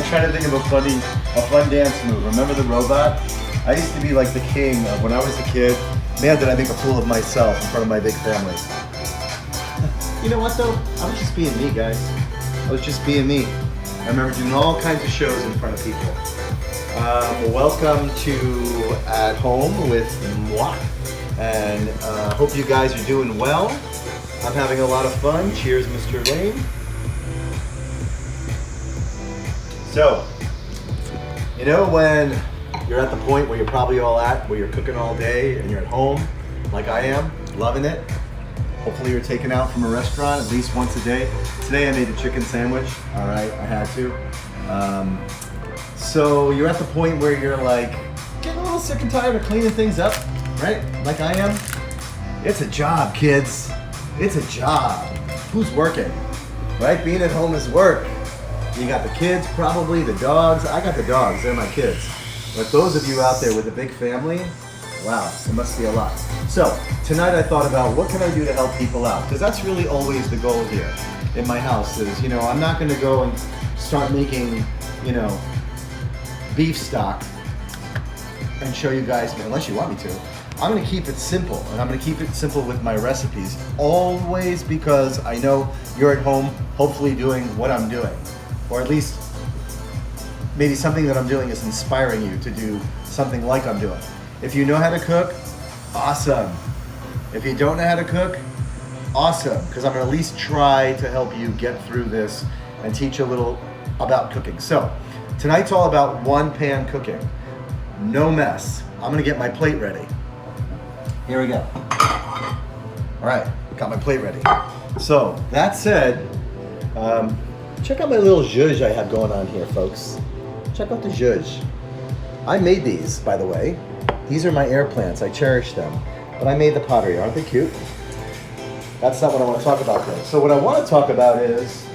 trying to think of a fun dance move. Remember the robot? I used to be like the king of when I was a kid. Man, did I make a fool of myself in front of my big family. You know what though? I was just being me, guys. I was just being me. I remember doing all kinds of shows in front of people. Welcome to At Home with moi. And hope you guys are doing well. I'm having a lot of fun. Cheers, Mr. Lane. So, you know when you're at the point where you're probably all at, where you're cooking all day and you're at home, like I am, loving it. Hopefully you're taken out from a restaurant at least once a day. Today I made a chicken sandwich, all right, I had to. So you're at the point where you're like, getting a little sick and tired of cleaning things up, right? Like I am. It's a job, kids. It's a job. Who's working, right? Being at home is work. You got the kids, probably, the dogs. I got the dogs, they're my kids. But those of you out there with a big family, wow, it must be a lot. So, tonight I thought about what can I do to help people out? Because that's really always the goal here in my house is, you know, I'm not gonna go and start making, you know, beef stock and show you guys, unless you want me to. I'm gonna keep it simple, and I'm gonna keep it simple with my recipes, always because I know you're at home, hopefully doing what I'm doing. Or at least, maybe something that I'm doing is inspiring you to do something like I'm doing. If you know how to cook, awesome. If you don't know how to cook, awesome, because I'm gonna at least try to help you get through this and teach you a little about cooking. So, tonight's all about one pan cooking. No mess. I'm gonna get my plate ready. Here we go. All right, got my plate ready. So, that said, check out my little zhuzh I have going on here, folks. Check out the zhuzh. I made these, by the way. These are my air plants. I cherish them. But I made the pottery. Aren't they cute? That's not what I want to talk about though. So what I want to talk about is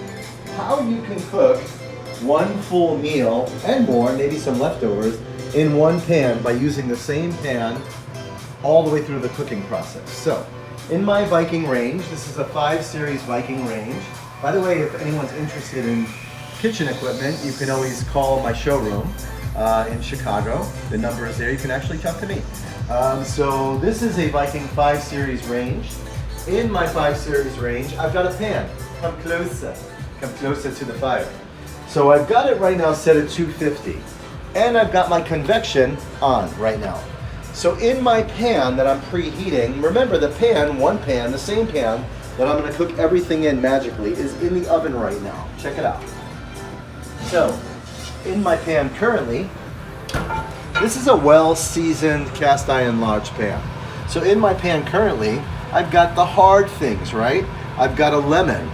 how you can cook one full meal and more, maybe some leftovers, in one pan by using the same pan all the way through the cooking process. So, in my Viking range, this is a 5 Series Viking range. By the way, if anyone's interested in kitchen equipment, you can always call my showroom in Chicago. The number is there. You can actually talk to me. So this is a Viking 5 Series range. In my 5 Series range, I've got a pan. Come closer. Come closer to the fire. So I've got it right now set at 250. And I've got my convection on right now. So in my pan that I'm preheating, remember the pan, one pan, the same pan that I'm going to cook everything in magically is in the oven right now. Check it out. So, in my pan currently, this is a well-seasoned cast iron large pan. So in my pan currently, I've got the hard things, right? I've got a lemon,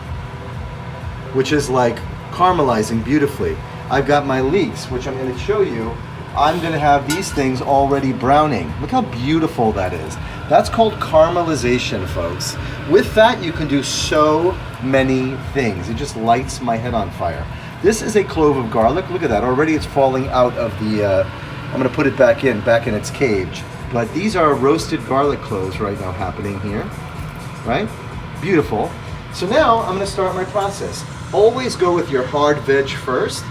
which is like caramelizing beautifully. I've got my leeks, which I'm going to show you. I'm going to have these things already browning. Look how beautiful that is. That's called caramelization, folks. With that, you can do so many things. It just lights my head on fire. This is a clove of garlic. Look at that. Already it's falling out of the, I'm going to put it back in its cage. But these are roasted garlic cloves right now happening here, right? Beautiful. So now I'm going to start my process. Always go with your hard veg first.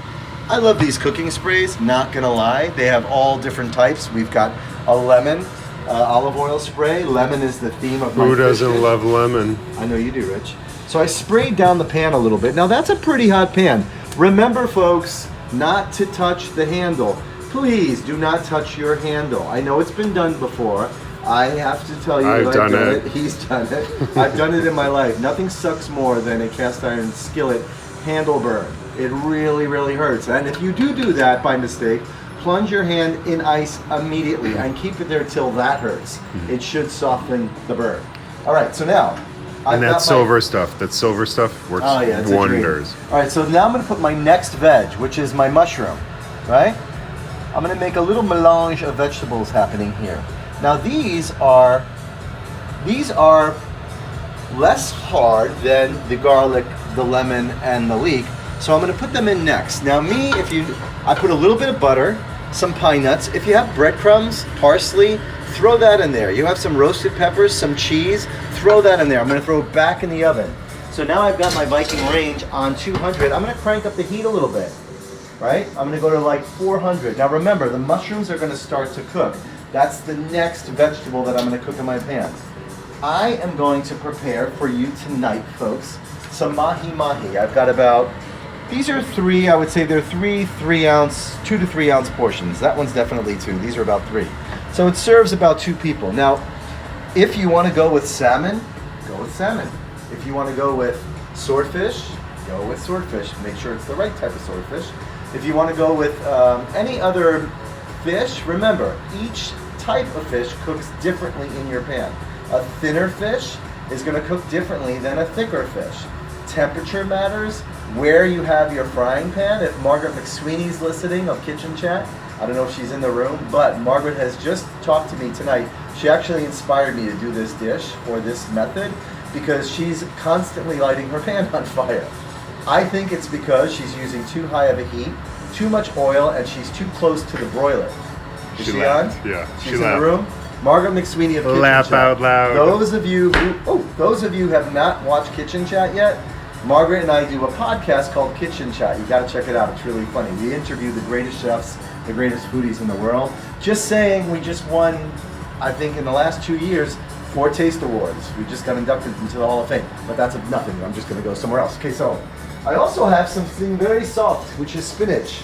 I love these cooking sprays, not gonna lie. They have all different types. We've got a lemon olive oil spray. Lemon is the theme of my Who doesn't love lemon? I know you do, Rich. So I sprayed down the pan a little bit. Now that's a pretty hot pan. Remember, folks, not to touch the handle. Please do not touch your handle. I know it's been done before. I have to tell you, I've done it. He's done it. I've done it in my life. Nothing sucks more than a cast iron skillet handle burn. It really, really hurts. And if you do that by mistake, plunge your hand in ice immediately and keep it there till that hurts. It should soften the burn. All right, so now. And that silver stuff works wonders. All right, so now I'm gonna put my next veg, which is my mushroom, right? I'm gonna make a little melange of vegetables happening here. Now these are less hard than the garlic, the lemon, and the leek. So I'm gonna put them in next. Now I put a little bit of butter, some pine nuts. If you have breadcrumbs, parsley, throw that in there. You have some roasted peppers, some cheese, throw that in there. I'm gonna throw it back in the oven. So now I've got my Viking range on 200. I'm gonna crank up the heat a little bit. right? I'm gonna go to like 400. Now remember, the mushrooms are gonna start to cook. That's the next vegetable that I'm gonna cook in my pan. I am going to prepare for you tonight, folks, some mahi-mahi. I've got about, these are three, I would say they're 2 to 3 ounce portions. That one's definitely 2, these are about 3. So it serves about 2 people. Now, if you wanna go with salmon, go with salmon. If you wanna go with swordfish, go with swordfish. Make sure it's the right type of swordfish. If you wanna go with any other fish, remember, each type of fish cooks differently in your pan. A thinner fish is going to cook differently than a thicker fish. Temperature matters. Where you have your frying pan. If Margaret McSweeney's listening of Kitchen Chat, I don't know if she's in the room, but Margaret has just talked to me tonight. She actually inspired me to do this dish or this method because she's constantly lighting her pan on fire. I think it's because she's using too high of a heat, too much oil, and she's too close to the broiler. Is she on? Yeah, she's in the room. Margaret McSweeney of Kitchen Laugh Chat. out loud. Those of you who have not watched Kitchen Chat yet, Margaret and I do a podcast called Kitchen Chat. You got to check it out. It's really funny. We interview the greatest chefs, the greatest foodies in the world. Just saying, we just won, I think in the last 2 years, 4 Taste Awards. We just got inducted into the Hall of Fame. But that's nothing. I'm just going to go somewhere else. Okay, so I also have something very soft, which is spinach.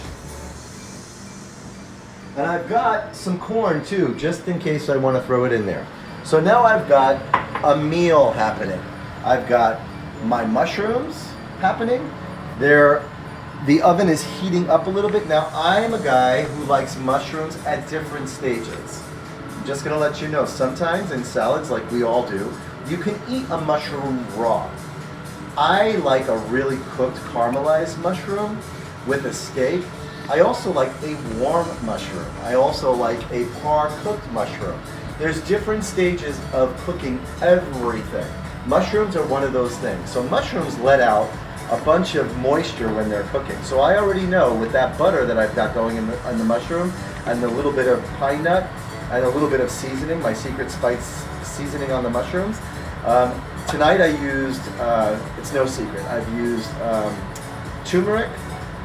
And I've got some corn too, just in case I want to throw it in there. So now I've got a meal happening. I've got my mushrooms happening. The oven is heating up a little bit. Now I'm a guy who likes mushrooms at different stages. I'm just gonna let you know, sometimes in salads, like we all do, you can eat a mushroom raw. I like a really cooked caramelized mushroom with a steak. I also like a warm mushroom. I also like a par-cooked mushroom. There's different stages of cooking everything. Mushrooms are one of those things. So mushrooms let out a bunch of moisture when they're cooking. So I already know with that butter that I've got going in the mushroom and a little bit of pine nut and a little bit of seasoning, my secret spice seasoning on the mushrooms. Tonight I used, it's no secret, I've used turmeric,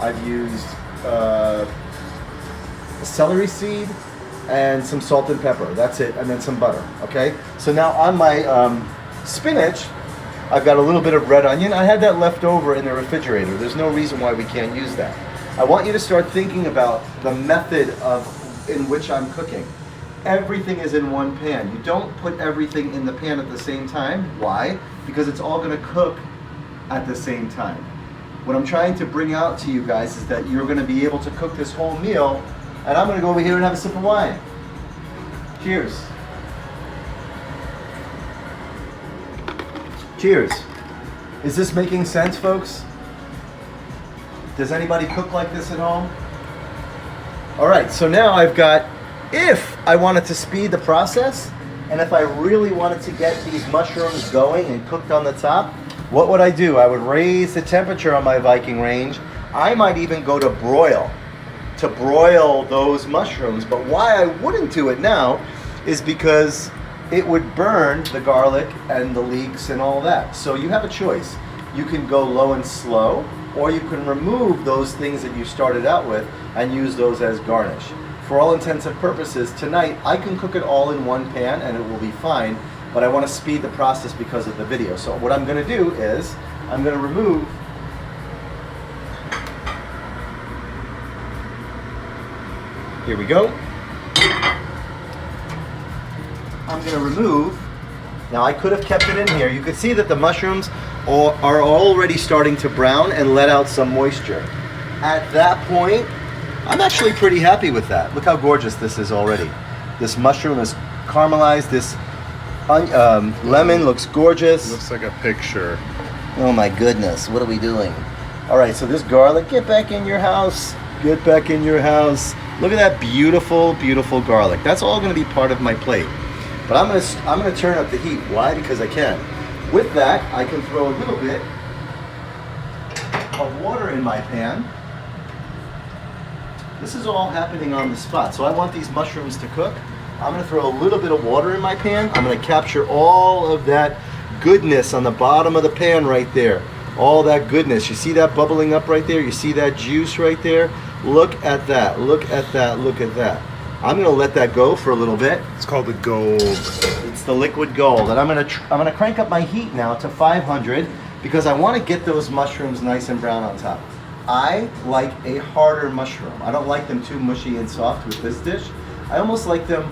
I've used celery seed and some salt and pepper. That's it, and then some butter. Okay. So now on my spinach, I've got a little bit of red onion. I had that left over in the refrigerator. There's no reason why we can't use that. I want you to start thinking about the method in which I'm cooking. Everything is in one pan. You don't put everything in the pan at the same time. Why? Because it's all going to cook at the same time. What I'm trying to bring out to you guys is that you're going to be able to cook this whole meal, and I'm going to go over here and have a sip of wine. Cheers. Cheers. Is this making sense, folks? Does anybody cook like this at home? All right, so now I've got, if I wanted to speed the process, and if I really wanted to get these mushrooms going and cooked on the top, what would I do? I would raise the temperature on my Viking range. I might even go to broil those mushrooms. But why I wouldn't do it now is because it would burn the garlic and the leeks and all that. So you have a choice. You can go low and slow, or you can remove those things that you started out with and use those as garnish. For all intents and purposes, tonight I can cook it all in one pan and it will be fine. But I want to speed the process because of the video. So what I'm going to do is, I'm going to remove here we go. I'm going to remove, now I could have kept it in here. You could see that the mushrooms are already starting to brown and let out some moisture. At that point, I'm actually pretty happy with that. Look how gorgeous this is already. This mushroom is caramelized. This lemon looks gorgeous. Looks like a picture. Oh my goodness, what are we doing? All right, so this garlic, get back in your house. Get back in your house. Look at that beautiful, beautiful garlic. That's all gonna be part of my plate. But I'm gonna turn up the heat. Why? Because I can. With that, I can throw a little bit of water in my pan. This is all happening on the spot. So I want these mushrooms to cook. I'm gonna throw a little bit of water in my pan. I'm gonna capture all of that goodness on the bottom of the pan right there. All that goodness. You see that bubbling up right there? You see that juice right there? Look at that. Look at that. Look at that. I'm gonna let that go for a little bit. It's called the gold. It's the liquid gold, and I'm gonna crank up my heat now to 500 because I want to get those mushrooms nice and brown on top. I like a harder mushroom. I don't like them too mushy and soft with this dish. I almost like them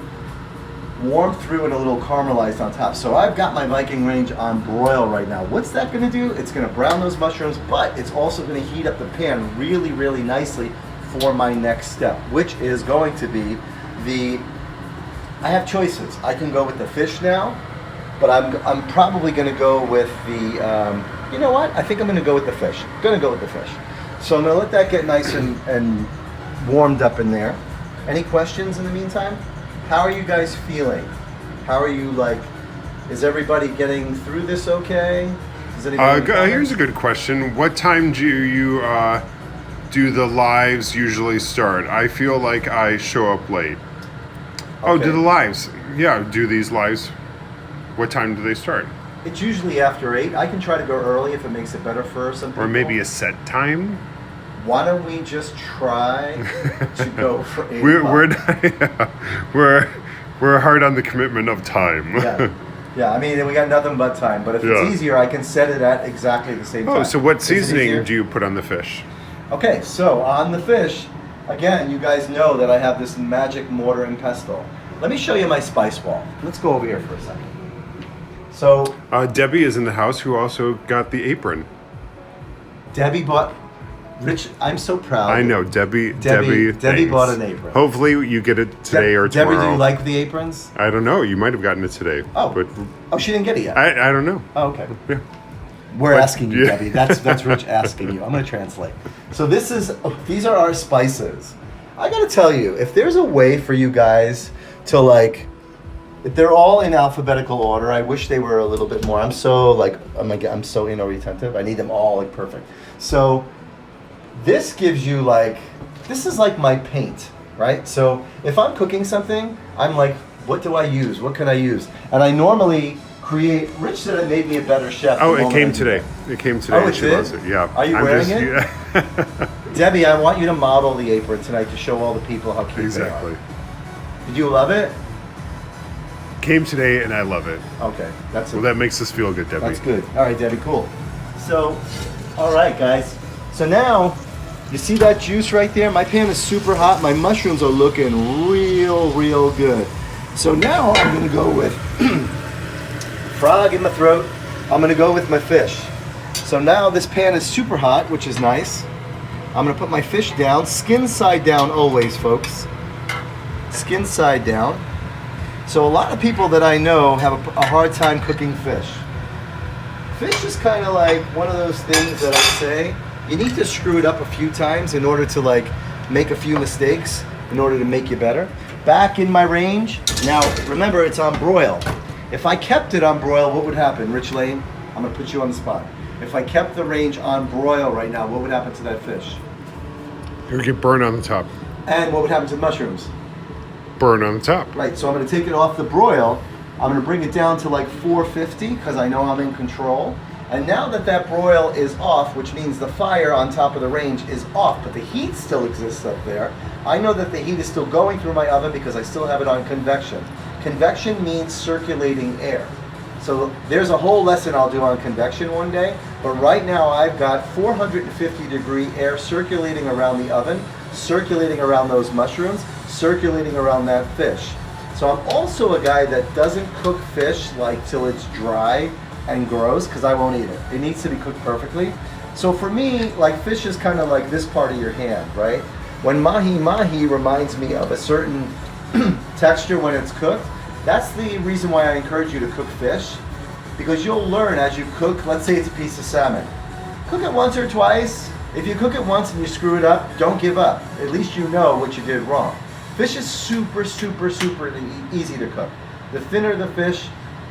warm through and a little caramelized on top. So I've got my Viking range on broil right now. What's that gonna do? It's gonna brown those mushrooms, but it's also gonna heat up the pan really, really nicely for my next step, which is going to be I have choices. I can go with the fish now, but I'm probably gonna go with the, you know what? I think I'm gonna go with the fish. So I'm gonna let that get nice and warmed up in there. Any questions in the meantime? How are you guys feeling? How are you is everybody getting through this okay? Does anybody Here's a good question. What time do you do the lives usually start? I feel like I show up late. Oh, Okay. do the lives. Yeah, do these lives. What time do they start? It's usually after 8. I can try to go early if it makes it better for some people. Or maybe a set time? Why don't we just try to go for 8 We're we're hard on the commitment of time. Yeah, I mean, we got nothing but time. But if Yeah. it's easier, I can set it at exactly the same time. Oh, so what Is it easier? seasoning do you put on the fish? Okay, so on the fish, again, you guys know that I have this magic mortar and pestle. Let me show you my spice wall. Let's go over here for a second. So Debbie is in the house, who also got the apron. Debbie bought, Rich, I'm so proud. I know, Debbie. Debbie thanks. bought an apron. Hopefully you get it today or tomorrow. Debbie, do you like the aprons? I don't know. You might have gotten it today. Oh, But oh, she didn't get it yet. I don't know. Oh, okay. Yeah. We're asking you, yeah. Debbie. That's Rich asking you. I'm going to translate. So these are our spices. I got to tell you, if there's a way for you guys to if they're all in alphabetical order, I wish they were a little bit more. I'm so I'm so retentive. I need them all perfect. So this gives you this is like my paint, right? So if I'm cooking something, I'm like, what do I use? What can I use? And I normally create. Rich said it made me a better chef. Oh, the it moment came I do today. that. It came today. Oh, it and she did? loves it. Yeah. Are you wearing it? Yeah. Debbie, I want you to model the apron tonight to show all the people how cute Exactly. they are. Did you love it? Came today, and I love it. Okay, Well, that makes us feel good, Debbie. that's good. All right, Debbie, cool. So, all right, guys. So now, you see that juice right there? My pan is super hot. My mushrooms are looking real good. So now I'm gonna go with frog in my throat. I'm gonna go with my fish. So now this pan is super hot, which is nice. I'm gonna put my fish down, skin side down always, folks. Skin side down. So a lot of people that I know have a hard time cooking fish. Fish is kind of like one of those things that I say, you need to screw it up a few times in order to make a few mistakes in order to make you better. Back in my range. Now, remember, it's on broil. If I kept it on broil, what would happen? Rich Lane, I'm gonna put you on the spot. If I kept the range on broil right now, what would happen to that fish? It would get burned on the top. And what would happen to the mushrooms? Burn on the top. Right, so I'm gonna take it off the broil. I'm gonna bring it down to 450 because I know I'm in control. And now that broil is off, which means the fire on top of the range is off, but the heat still exists up there, I know that the heat is still going through my oven because I still have it on convection. Convection means circulating air. So there's a whole lesson I'll do on convection one day, but right now I've got 450 degree air circulating around the oven, circulating around those mushrooms, circulating around that fish. So I'm also a guy that doesn't cook fish till it's dry and gross because I won't eat it. It needs to be cooked perfectly. So for me, fish is kind of like this part of your hand, right? When mahi reminds me of a certain texture when it's cooked, that's the reason why I encourage you to cook fish, because you'll learn as you cook. Let's say it's a piece of salmon. Cook it once or twice. If you cook it once and you screw it up, don't give up. At least you know what you did wrong. Fish is super easy to cook. The thinner the fish,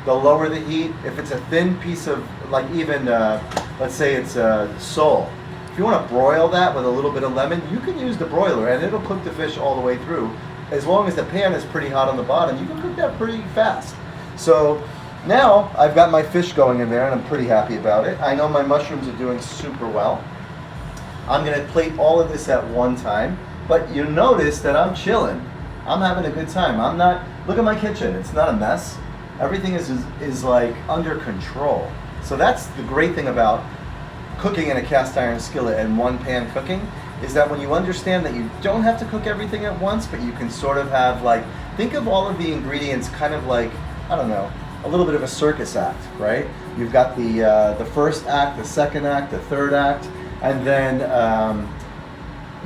the lower the heat. If it's a thin piece of, let's say it's a sole. If you want to broil that with a little bit of lemon, you can use the broiler and it'll cook the fish all the way through. As long as the pan is pretty hot on the bottom, you can cook that pretty fast. So now I've got my fish going in there and I'm pretty happy about it. I know my mushrooms are doing super well. I'm gonna plate all of this at one time. But you notice that I'm chilling. I'm having a good time. I'm not, look at my kitchen. It's not a mess. Everything is like under control. So that's the great thing about cooking in a cast iron skillet and one pan cooking, is that when you understand that you don't have to cook everything at once, but you can sort of have like, think of all of the ingredients kind of like, I don't know, a little bit of a circus act, right? You've got the first act, the second act, the third act, and then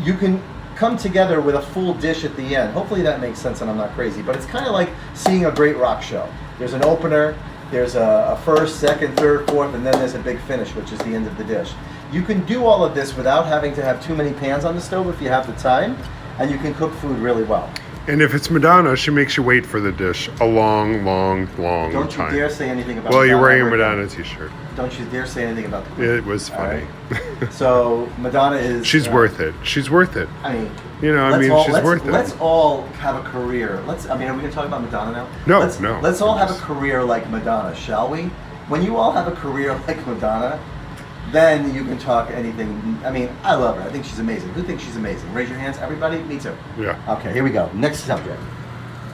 you can come together with a full dish at the end. Hopefully that makes sense and I'm not crazy, but it's kind of like seeing a great rock show. There's an opener, there's a first, second, third, fourth, and then there's a big finish, which is the end of the dish. You can do all of this without having to have too many pans on the stove if you have the time, and you can cook food really well. And if it's Madonna, she makes you wait for the dish a long, long, long Don't time. you dare say anything about Well, Madonna. you're wearing a Madonna t-shirt. Don't you dare say anything about the queen. It was funny. Right? So Madonna is... She's worth it. She's worth it. I mean... You know, she's worth it. Let's all have a career. Are we going to talk about Madonna now? No, no. Let's all have a career like Madonna, shall we? When you all have a career like Madonna, then you can talk anything. I mean, I love her. I think she's amazing. Who thinks she's amazing? Raise your hands, everybody. Me too. Yeah. Okay, here we go. Next subject.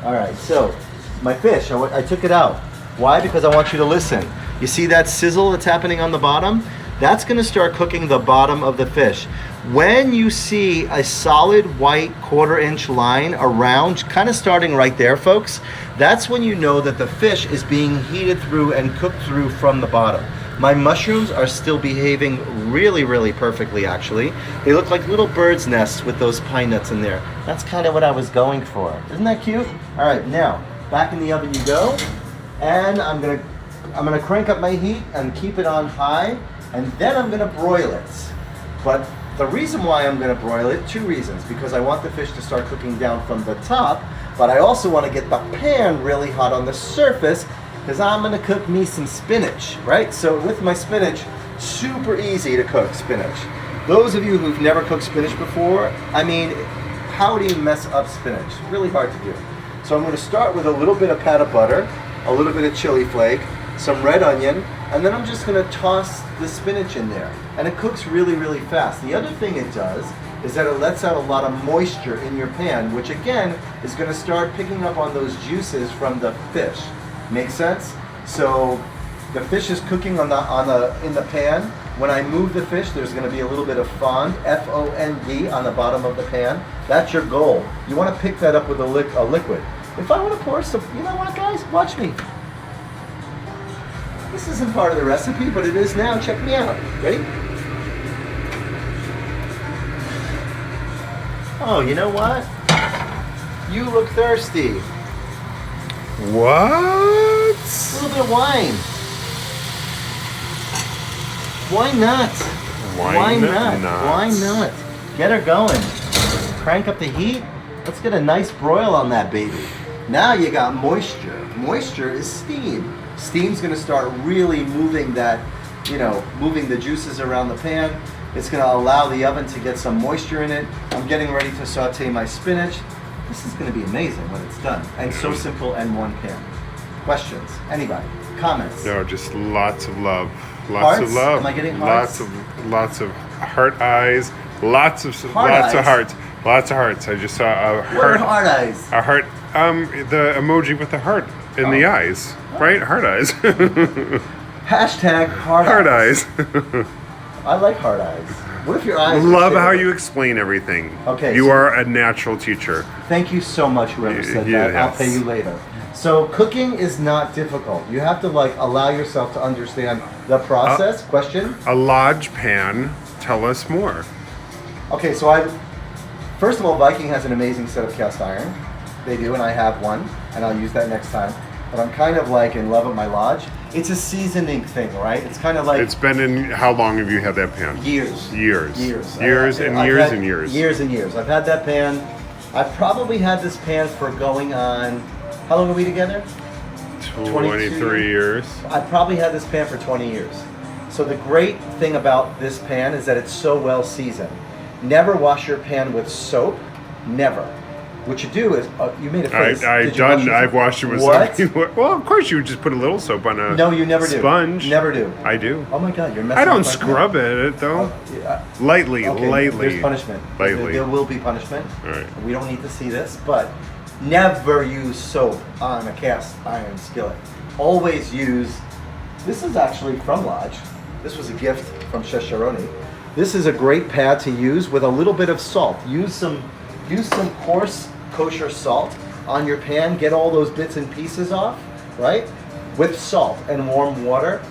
All right, so my fish, I took it out. Why? Because I want you to listen. You see that sizzle that's happening on the bottom? That's going to start cooking the bottom of the fish. When you see a solid white 1/4 inch line around, kind of starting right there, folks, that's when you know that the fish is being heated through and cooked through from the bottom. My mushrooms are still behaving really, really perfectly, actually. They look like little bird's nests with those pine nuts in there. That's kind of what I was going for. Isn't that cute? All right, now, back in the oven you go. And I'm gonna crank up my heat and keep it on high, and then I'm gonna broil it. But the reason why I'm gonna broil it, 2 reasons. Because I want the fish to start cooking down from the top, but I also wanna get the pan really hot on the surface, because I'm gonna cook me some spinach, right? So with my spinach, super easy to cook spinach. Those of you who've never cooked spinach before, I mean, how do you mess up spinach? Really hard to do. So I'm gonna start with a little bit of pat of butter, a little bit of chili flake, some red onion, and then I'm just gonna toss the spinach in there. And it cooks really, really fast. The other thing it does is that it lets out a lot of moisture in your pan, which again is gonna start picking up on those juices from the fish. Make sense? So the fish is cooking in the pan. When I move the fish, there's gonna be a little bit of fond, F-O-N-D, on the bottom of the pan. That's your goal. You wanna pick that up with a liquid. If I wanna pour some, you know what guys, watch me. This isn't part of the recipe, but it is now. Check me out. Ready? Oh, you know what? You look thirsty. What? A little bit of wine. Why not? Why not? Why not? Get her going. Crank up the heat. Let's get a nice broil on that baby. Now you got moisture. Moisture is steam. Steam's gonna start really moving that, moving the juices around the pan. It's gonna allow the oven to get some moisture in it. I'm getting ready to saute my spinach. This is gonna be amazing when it's done. And so simple and one pan. Questions? Anybody? Comments? No, just lots of love. Lots Hearts? of love. Am I getting hearts? Lots of heart eyes. Lots of hearts. Lots of hearts. I just saw a heart. What are heart eyes? A heart. The emoji with the heart in the eyes, right? Heart eyes. Hashtag heart eyes. I like heart eyes. What if your eyes? Love how you explain everything. Okay. You are a natural teacher. Thank you so much, whoever said that. Yes. I'll pay you later. So cooking is not difficult. You have to allow yourself to understand the process. Question? A large pan. Tell us more. Okay, so first of all, Viking has an amazing set of cast iron. They do, and I have one, and I'll use that next time. But I'm kind of in love with my Lodge. It's a seasoning thing, right? It's kind of like... It's been in... How long have you had that pan? Years. Years. Years. Years and years and years. Years and years. I've had that pan. I've probably had this pan for going on... How long are we together? 23 years. I probably had this pan for 20 years. So the great thing about this pan is that it's so well seasoned. Never wash your pan with soap. Never. What you do is you made a face. I've washed it with what? something. Well, of course you would just put a little soap on a No, you never do. sponge. Never do. I do. Oh my God, you're messing. I don't with my scrub it though. Yeah. Lightly. There's punishment. Lightly. There will be punishment. All right. We don't need to see this, but never use soap on a cast iron skillet. Always use. This is actually from Lodge. This was a gift from Shesharoni. This is a great pad to use with a little bit of salt. Use some coarse kosher salt on your pan. Get all those bits and pieces off, right? With salt and warm water.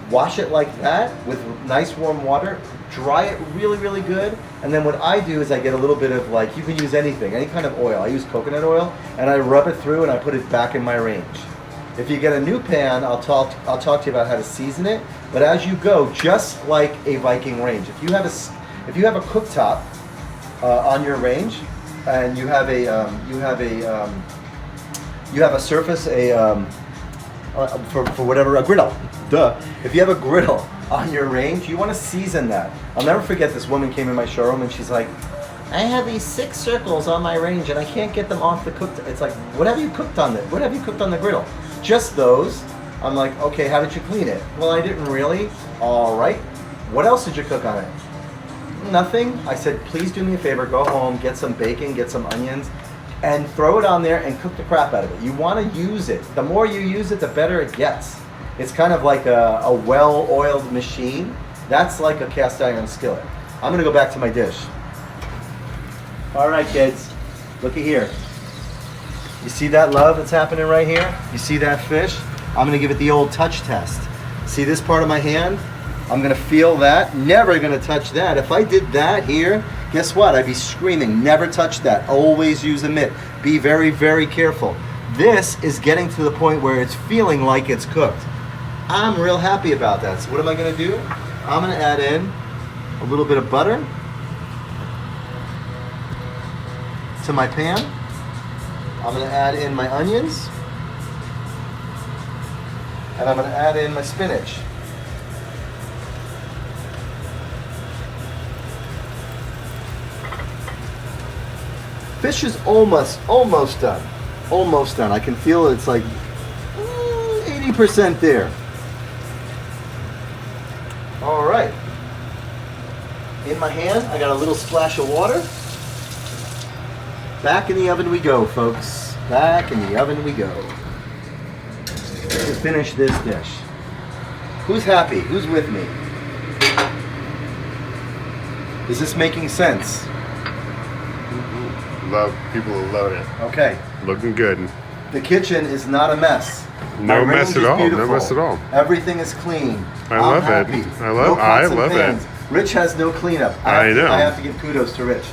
Wash it like that with nice warm water. Dry it really, really good. And then what I do is I get a little bit of, like, you can use anything, any kind of oil. I use coconut oil and I rub it through and I put it back in my range. If you get a new pan, I'll talk to you about how to season it. But as you go, just like a Viking range, if you have a cooktop on your range, and you have a surface, for whatever, a griddle. Duh. If you have a griddle on your range, you want to season that. I'll never forget, this woman came in my showroom and she's like, I have these 6 circles on my range and I can't get them off the cooked. It's like, what have you cooked on the griddle? Just those. I'm like, okay, how did you clean it? Well, I didn't really. All right. What else did you cook on it? Nothing. I said, please do me a favor, go home, get some bacon, get some onions, and throw it on there and cook the crap out of it. You want to use it. The more you use it, the better it gets. It's kind of like a well-oiled machine. That's like a cast iron skillet. I'm gonna go back to my dish. All right, kids, looky here. You see that love that's happening right here? You see that fish? I'm gonna give it the old touch test. See this part of my hand? I'm gonna feel that, never gonna touch that. If I did that here, guess what? I'd be screaming, never touch that. Always use a mitt. Be very, very careful. This is getting to the point where it's feeling like it's cooked. I'm real happy about that. So what am I gonna do? I'm gonna add in a little bit of butter to my pan. I'm gonna add in my onions. And I'm gonna add in my spinach. Fish is almost done. Almost done. I can feel it's like 80% there. All right. In my hand, I got a little splash of water. Back in the oven we go, folks. Back in the oven we go. To finish this dish. Who's happy? Who's with me? Is this making sense? People love it. Okay. Looking good. The kitchen is not a mess. No My mess range at is all. beautiful. No mess at all. Everything is clean. I I'm love it. happy. I No pots and love pans. it. Rich has no cleanup. I know. I have to give kudos to Rich.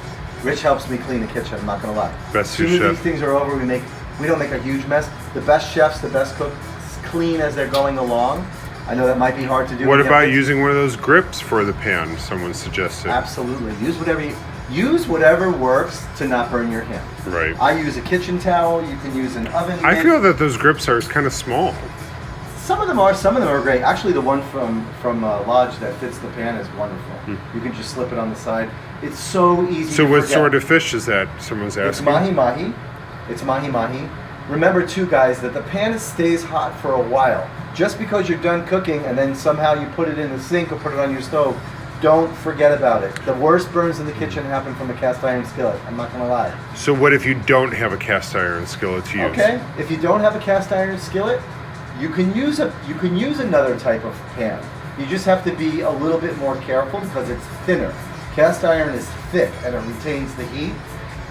Rich helps me clean the kitchen. I'm not gonna lie. Best Soon sous as chef. these things are over, we don't make a huge mess. The best chefs, the best cooks, clean as they're going along. I know that might be hard to do. What when you about have using one of those grips for the pan? Someone suggested. Absolutely. Use whatever works to not burn your hand. Right. I use a kitchen towel. You can use an oven I mitt. feel that those grips are kind of small. Some of them are great. Actually, the one from Lodge that fits the pan is wonderful. You can just slip it on the side. It's so easy. So to what forget. sort of fish is that? Someone's It's asking. mahi-mahi. It's mahi-mahi. Remember too, guys, that the pan stays hot for a while. Just because you're done cooking and then somehow you put it in the sink or put it on your stove, don't forget about it. The worst burns in the kitchen happen from a cast iron skillet. I'm not gonna lie. So what if you don't have a cast iron skillet to use? Okay, if you don't have a cast iron skillet, you can use another type of pan. You just have to be a little bit more careful because it's thinner. Cast iron is thick and it retains the heat.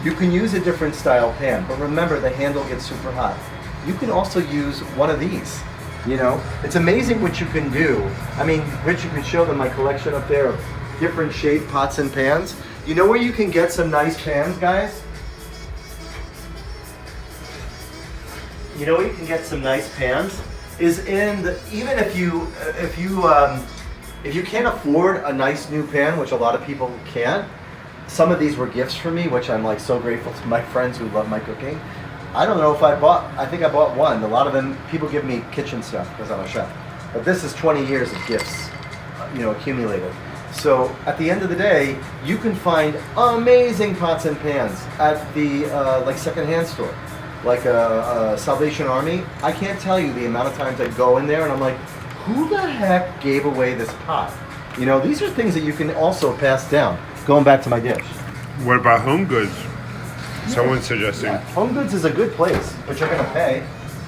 You can use a different style pan, but remember the handle gets super hot. You can also use one of these. You know, it's amazing what you can do. I mean, Rich, you can show them my collection up there of different shaped pots and pans. You know where you can get some nice pans, guys? You know where you can get some nice pans? Is in the, even if you can't afford a nice new pan, which a lot of people can't, some of these were gifts for me, which I'm like so grateful to my friends who love my cooking. I don't know if I think I bought one. A lot of them, people give me kitchen stuff because I'm a chef. But this is 20 years of gifts, accumulated. So at the end of the day, you can find amazing pots and pans at the like secondhand store, like a Salvation Army. I can't tell you the amount of times I go in there and I'm like, who the heck gave away this pot? You know, these are things that you can also pass down. Going back to my dish. What about Home Goods? Someone's suggesting. Yeah, Home Goods is a good place, but you're gonna pay,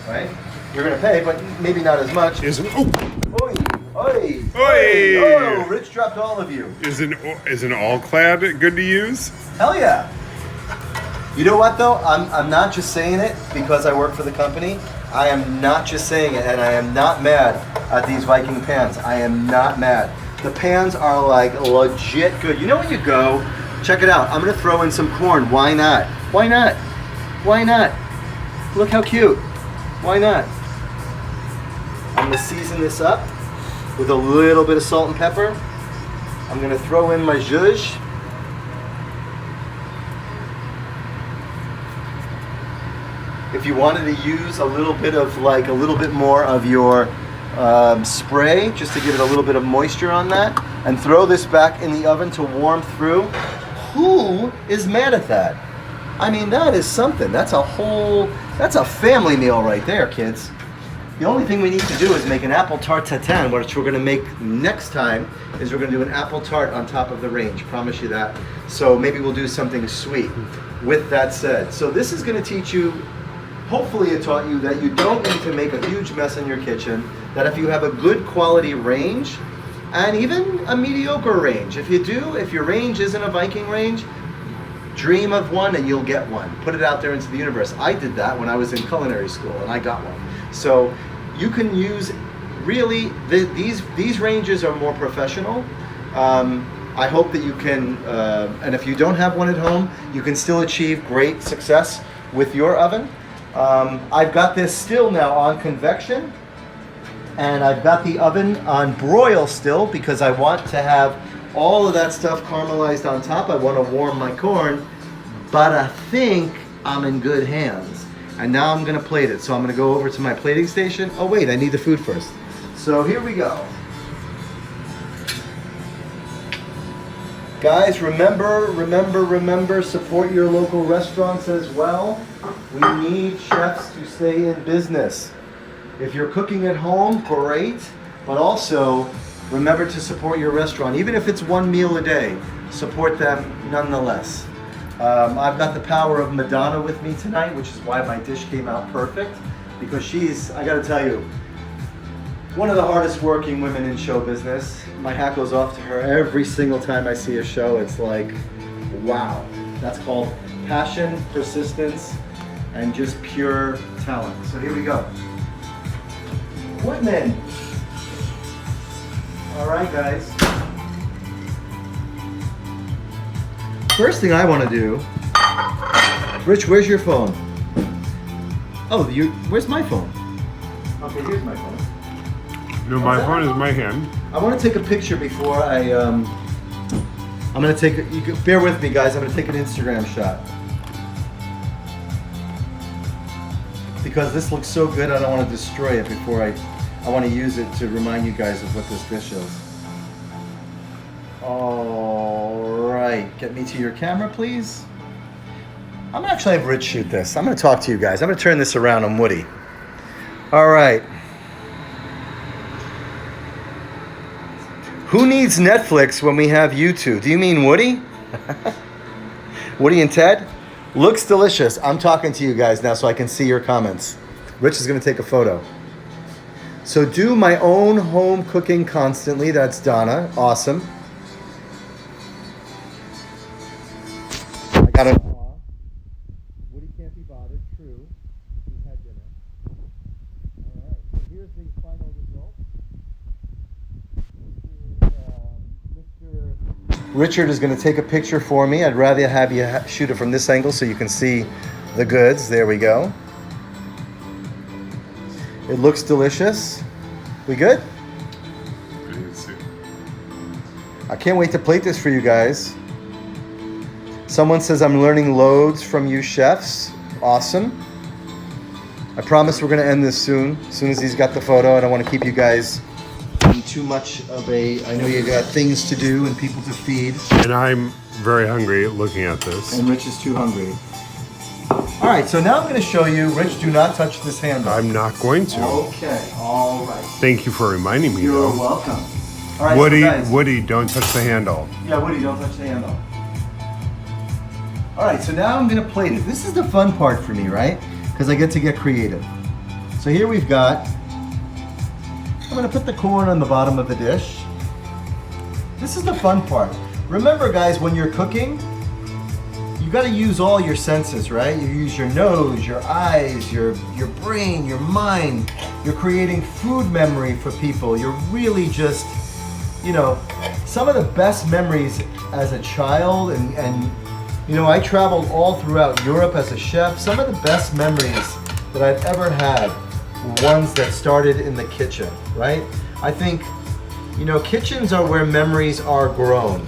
right? You're gonna pay, but maybe not as much. Is Oi, oi, Oi! Oh, Rich dropped all of you. an all-clad good to use? Hell yeah. You know what though? I'm not just saying it because I work for the company. I am not just saying it, and I am not mad at these Viking pans. I am not mad. The pans are like legit good. You know when you go, check it out. I'm gonna throw in some corn. Why not? Why not? Why not? Look how cute. Why not? I'm gonna season this up with a little bit of salt and pepper. I'm gonna throw in my zhuzh. If you wanted to use a little bit more of your spray, just to give it a little bit of moisture on that, and throw this back in the oven to warm through, who is mad at that? I mean, that is something. That's a family meal right there, kids. The only thing we need to do is make an apple tart tatin, which we're gonna make next time, is we're gonna do an apple tart on top of the range, promise you that. So maybe we'll do something sweet. With that said, so this is gonna teach you, hopefully it taught you that you don't need to make a huge mess in your kitchen, that if you have a good quality range, and even a mediocre range, if your range isn't a Viking range, dream of one and you'll get one. Put it out there into the universe. I did that when I was in culinary school and I got one. So you can use, really, these ranges are more professional. I hope that you can, and if you don't have one at home, you can still achieve great success with your oven. I've got this still now on convection, and I've got the oven on broil still because I want to have all of that stuff caramelized on top. I want to warm my corn, but I think I'm in good hands. And now I'm gonna plate it. So I'm gonna go over to my plating station. Oh wait, I need the food first. So here we go. Guys, remember, support your local restaurants as well. We need chefs to stay in business. If you're cooking at home, great, but also remember to support your restaurant. Even if it's one meal a day, support them nonetheless. I've got the power of Madonna with me tonight, which is why my dish came out perfect, because she's, I gotta tell you, one of the hardest working women in show business. My hat goes off to her every single time I see a show. It's like, wow. That's called passion, persistence, and just pure talent. So here we go. Woodman. All right, guys. First thing I want to do, Rich, where's your phone? Oh, where's my phone? Okay, here's my phone. No, my phone is my hand. I want to take a picture before I'm going to take, bear with me guys, I'm going to take an Instagram shot. Because this looks so good, I don't want to destroy it before I want to use it to remind you guys of what this dish is. Alright, get me to your camera, please. I'm gonna actually have Rich shoot this. I'm gonna talk to you guys. I'm gonna turn this around on Woody. Alright. Who needs Netflix when we have YouTube? Do you mean Woody? Woody and Ted? Looks delicious. I'm talking to you guys now so I can see your comments. Rich is gonna take a photo. So do my own home cooking constantly. That's Donna. Awesome. I got an awe. Woody can't be bothered. True. We've had dinner. All right. So here's the final result. Mr. Richard is going to take a picture for me. I'd rather have you shoot it from this angle so you can see the goods. There we go. It looks delicious. We good? I can't wait to plate this for you guys. Someone says I'm learning loads from you chefs. Awesome. I promise we're going to end this soon. As soon as he's got the photo. I don't want to keep you guys in too much of a, I know you got things to do and people to feed. And I'm very hungry looking at this. And Rich is too hungry. All right, so now I'm going to show you, Rich, do not touch this handle. I'm not going to. Okay, all right. Thank you for reminding me, You're though. welcome. All right, Woody, so guys, Woody, don't touch the handle. yeah, Woody, don't touch the handle. All right, so now I'm going to plate it. This is the fun part for me, right? Because I get to get creative. So here we've got, I'm going to put the corn on the bottom of the dish. This is the fun part. Remember, guys, when you're cooking, you got to use all your senses, right? You use your nose, your eyes, your brain, your mind. You're creating food memory for people. You're really just, you know, some of the best memories as a child, and you know, I traveled all throughout Europe as a chef. Some of the best memories that I've ever had were ones that started in the kitchen, right? I think, you know, kitchens are where memories are grown.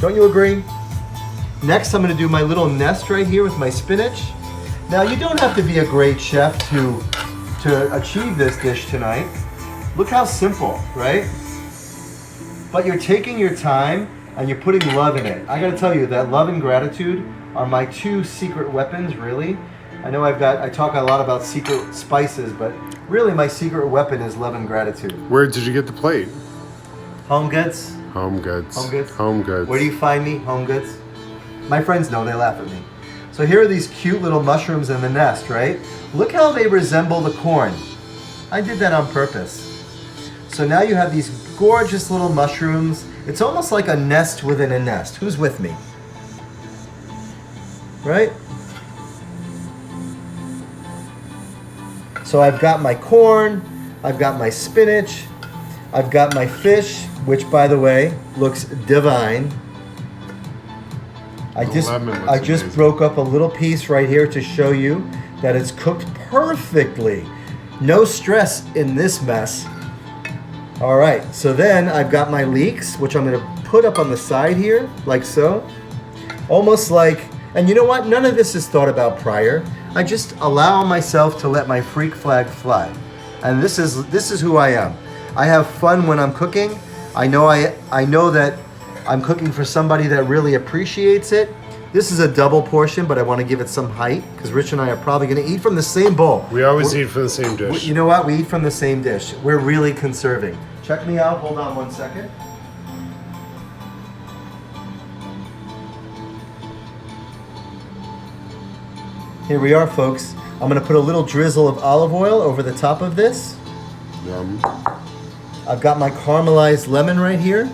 Don't you agree? Next, I'm going to do my little nest right here with my spinach. Now, you don't have to be a great chef to achieve this dish tonight. Look how simple, right? But you're taking your time and you're putting love in it. I got to tell you that love and gratitude are my two secret weapons, really. I know I talk a lot about secret spices, but really my secret weapon is love and gratitude. Where did you get the plate? Home Goods. Home Goods. Home Goods. Home Goods. Where do you find me? Home Goods. My friends know, they laugh at me. So here are these cute little mushrooms in the nest, right? Look how they resemble the corn. I did that on purpose. So now you have these gorgeous little mushrooms. It's almost like a nest within a nest. Who's with me? Right? So I've got my corn, I've got my spinach, I've got my fish, which by the way, looks divine. I just amazing. broke up a little piece right here to show you that it's cooked perfectly. No stress in this mess. All right, so then I've got my leeks, which I'm gonna put up on the side here, like so. Almost like, and you know what? None of this is thought about prior. I just allow myself to let my freak flag fly. And this is who I am. I have fun when I'm cooking. I know that I'm cooking for somebody that really appreciates it. This is a double portion, but I want to give it some height because Rich and I are probably going to eat from the same bowl. We always eat from the same dish. You know what? We eat from the same dish. We're really conserving. Check me out. Hold on one second. Here we are, folks. I'm going to put a little drizzle of olive oil over the top of this. Yum. I've got my caramelized lemon right here.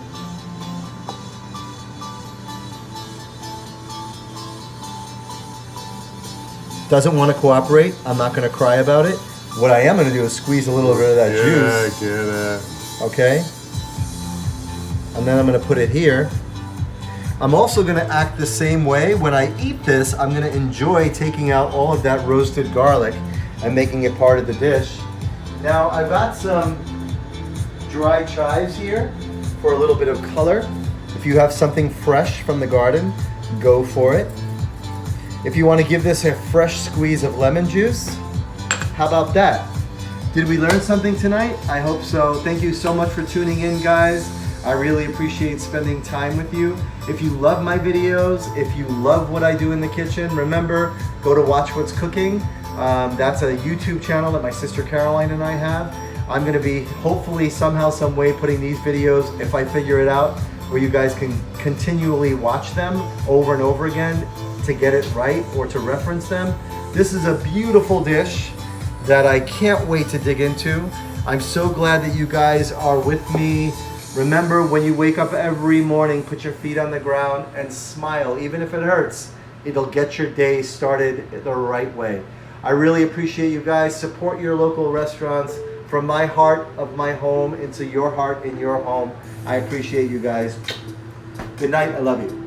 Doesn't want to cooperate. I'm not going to cry about it. What I am going to do is squeeze a little bit of that juice. Yeah, get it. Okay. And then I'm going to put it here. I'm also going to act the same way. When I eat this, I'm going to enjoy taking out all of that roasted garlic and making it part of the dish. Now, I've got some dried chives here for a little bit of color. If you have something fresh from the garden, go for it. If you want to give this a fresh squeeze of lemon juice, how about that? Did we learn something tonight? I hope so. Thank you so much for tuning in, guys. I really appreciate spending time with you. If you love my videos, if you love what I do in the kitchen, remember, go to Watch What's Cooking. That's a YouTube channel that my sister Caroline and I have. I'm gonna be hopefully somehow, some way putting these videos, if I figure it out, where you guys can continually watch them over and over again to get it right or to reference them. This is a beautiful dish that I can't wait to dig into. I'm so glad that you guys are with me. Remember, when you wake up every morning, put your feet on the ground and smile. Even if it hurts, it'll get your day started the right way. I really appreciate you guys. Support your local restaurants. From my heart of my home into your heart in your home. I appreciate you guys. Good night. I love you.